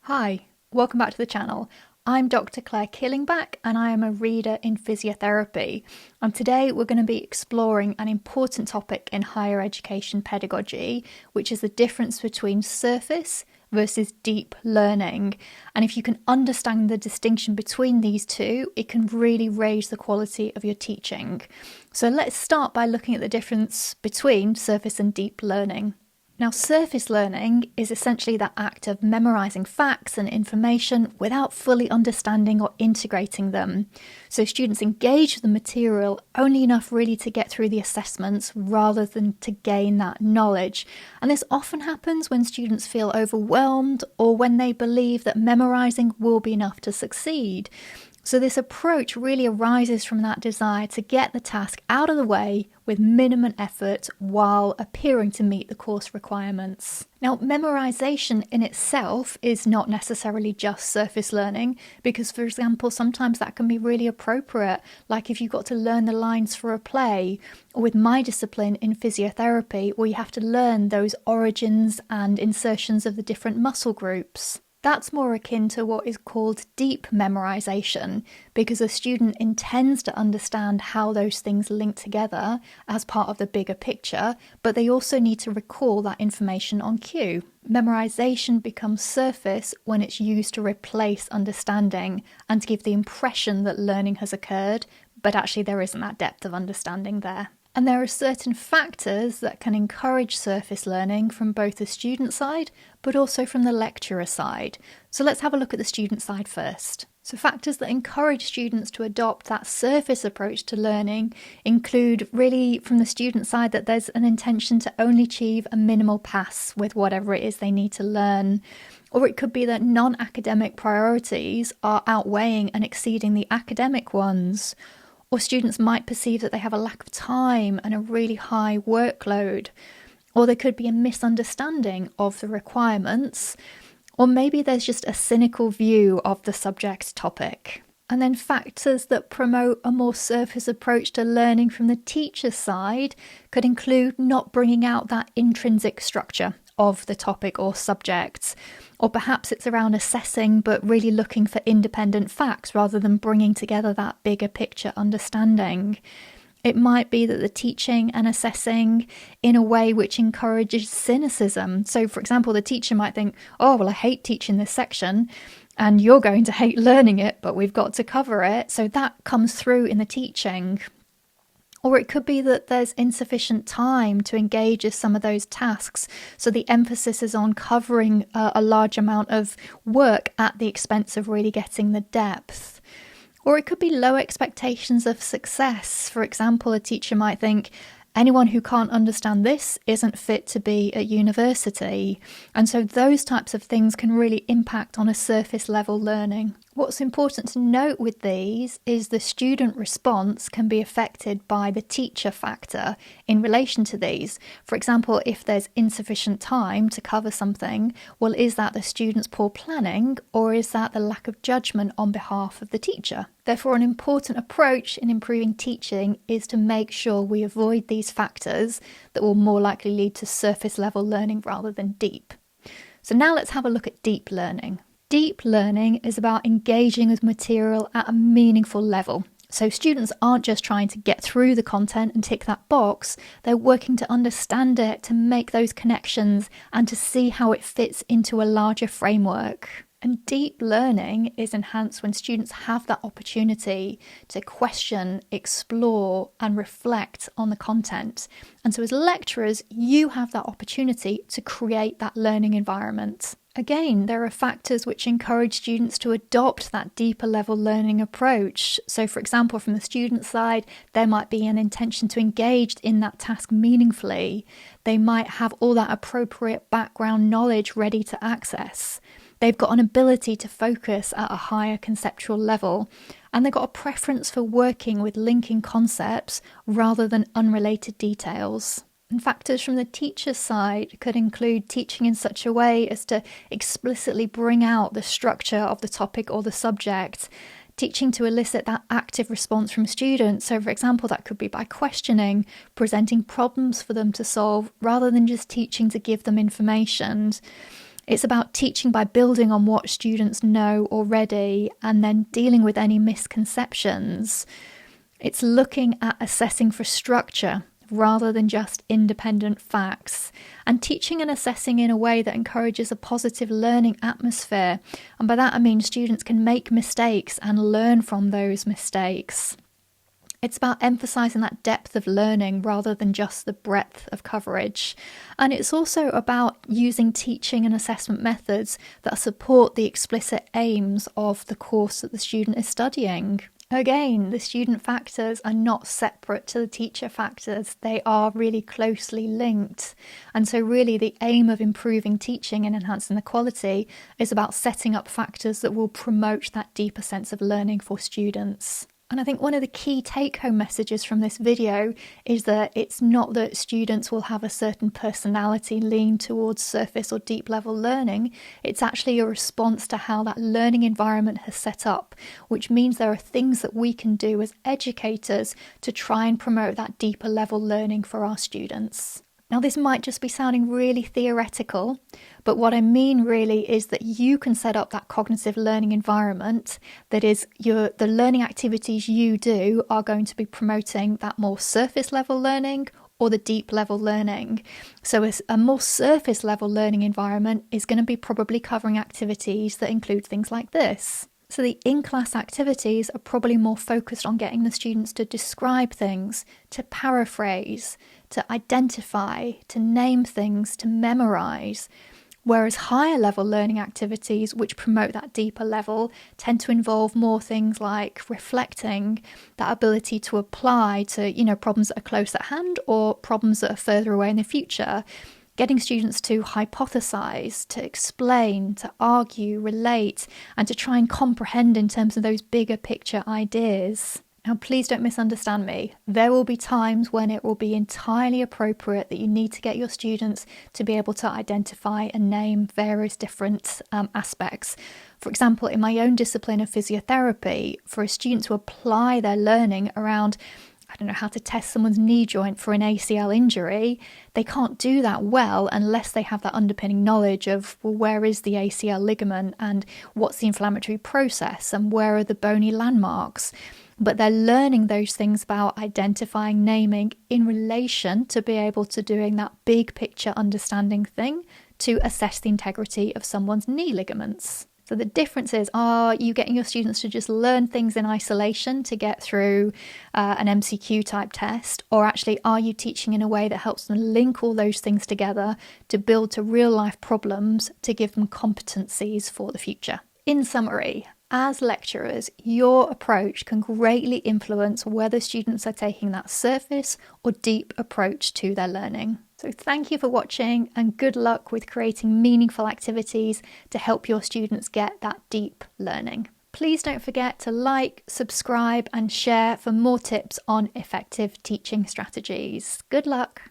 Hi, welcome back to the channel. I'm Dr. Claire Killingback and I am a reader in physiotherapy. And today we're going to be exploring an important topic in higher education pedagogy, which is the difference between surface versus deep learning. And if you can understand the distinction between these two, it can really raise the quality of your teaching. So let's start by looking at the difference between surface and deep learning. Now, surface learning is essentially that act of memorising facts and information without fully understanding or integrating them. So students engage with the material only enough really to get through the assessments rather than to gain that knowledge. And this often happens when students feel overwhelmed or when they believe that memorising will be enough to succeed. So this approach really arises from that desire to get the task out of the way with minimum effort while appearing to meet the course requirements. Now, memorization in itself is not necessarily just surface learning because, for example, sometimes that can be really appropriate, like if you've got to learn the lines for a play, or with my discipline in physiotherapy, where you have to learn those origins and insertions of the different muscle groups. That's more akin to what is called deep memorization, because a student intends to understand how those things link together as part of the bigger picture, but they also need to recall that information on cue. Memorization becomes surface when it's used to replace understanding and to give the impression that learning has occurred, but actually there isn't that depth of understanding there. And there are certain factors that can encourage surface learning from both the student side, but also from the lecturer side. So let's have a look at the student side first. So factors that encourage students to adopt that surface approach to learning include really from the student side that there's an intention to only achieve a minimal pass with whatever it is they need to learn. Or it could be that non-academic priorities are outweighing and exceeding the academic ones. Or students might perceive that they have a lack of time and a really high workload. Or there could be a misunderstanding of the requirements. Or maybe there's just a cynical view of the subject topic. And then factors that promote a more surface approach to learning from the teacher's side could include not bringing out that intrinsic structure of the topic or subjects. Or perhaps it's around assessing but really looking for independent facts rather than bringing together that bigger picture understanding. It might be that the teaching and assessing in a way which encourages cynicism. So for example, the teacher might think, oh, well, I hate teaching this section and you're going to hate learning it, but we've got to cover it. So that comes through in the teaching. Or it could be that there's insufficient time to engage with some of those tasks. So the emphasis is on covering a large amount of work at the expense of really getting the depth. Or it could be low expectations of success. For example, a teacher might think, anyone who can't understand this isn't fit to be at university. And so those types of things can really impact on a surface level learning. What's important to note with these is the student response can be affected by the teacher factor in relation to these. For example, if there's insufficient time to cover something, well, is that the student's poor planning or is that the lack of judgment on behalf of the teacher? Therefore, an important approach in improving teaching is to make sure we avoid these factors that will more likely lead to surface level learning rather than deep. So now let's have a look at deep learning. Deep learning is about engaging with material at a meaningful level. So students aren't just trying to get through the content and tick that box, they're working to understand it, to make those connections and to see how it fits into a larger framework. And deep learning is enhanced when students have that opportunity to question, explore, and reflect on the content. And so as lecturers, you have that opportunity to create that learning environment. Again, there are factors which encourage students to adopt that deeper level learning approach. So for example, from the student side, there might be an intention to engage in that task meaningfully. They might have all that appropriate background knowledge ready to access. They've got an ability to focus at a higher conceptual level, and they've got a preference for working with linking concepts rather than unrelated details. And factors from the teacher's side could include teaching in such a way as to explicitly bring out the structure of the topic or the subject, teaching to elicit that active response from students. So for example, that could be by questioning, presenting problems for them to solve, rather than just teaching to give them information. It's about teaching by building on what students know already and then dealing with any misconceptions. It's looking at assessing for structure rather than just independent facts, and teaching and assessing in a way that encourages a positive learning atmosphere. And by that I mean students can make mistakes and learn from those mistakes. It's about emphasising that depth of learning rather than just the breadth of coverage. And it's also about using teaching and assessment methods that support the explicit aims of the course that the student is studying. Again, the student factors are not separate to the teacher factors. They are really closely linked. And so really the aim of improving teaching and enhancing the quality is about setting up factors that will promote that deeper sense of learning for students. And I think one of the key take-home messages from this video is that it's not that students will have a certain personality lean towards surface or deep level learning. It's actually a response to how that learning environment has set up, which means there are things that we can do as educators to try and promote that deeper level learning for our students. Now, this might just be sounding really theoretical, but what I mean really is that you can set up that cognitive learning environment that is the learning activities you do are going to be promoting that more surface level learning or the deep level learning. So a more surface level learning environment is going to be probably covering activities that include things like this. So the in-class activities are probably more focused on getting the students to describe things, to paraphrase, to identify, to name things, to memorise. Whereas higher level learning activities, which promote that deeper level, tend to involve more things like reflecting, that ability to apply to, problems that are close at hand or problems that are further away in the future. Getting students to hypothesize, to explain, to argue, relate, and to try and comprehend in terms of those bigger picture ideas. Now, please don't misunderstand me. There will be times when it will be entirely appropriate that you need to get your students to be able to identify and name various different aspects. For example, in my own discipline of physiotherapy, for a student to apply their learning around how to test someone's knee joint for an ACL injury, they can't do that well unless they have that underpinning knowledge of, well, where is the ACL ligament and what's the inflammatory process and where are the bony landmarks. But they're learning those things about identifying, naming in relation to be able to doing that big picture understanding thing to assess the integrity of someone's knee ligaments. So the difference is, are you getting your students to just learn things in isolation to get through an MCQ type test, or actually are you teaching in a way that helps them link all those things together to build to real life problems to give them competencies for the future? In summary, as lecturers, your approach can greatly influence whether students are taking that surface or deep approach to their learning. So thank you for watching and good luck with creating meaningful activities to help your students get that deep learning. Please don't forget to like, subscribe and share for more tips on effective teaching strategies. Good luck!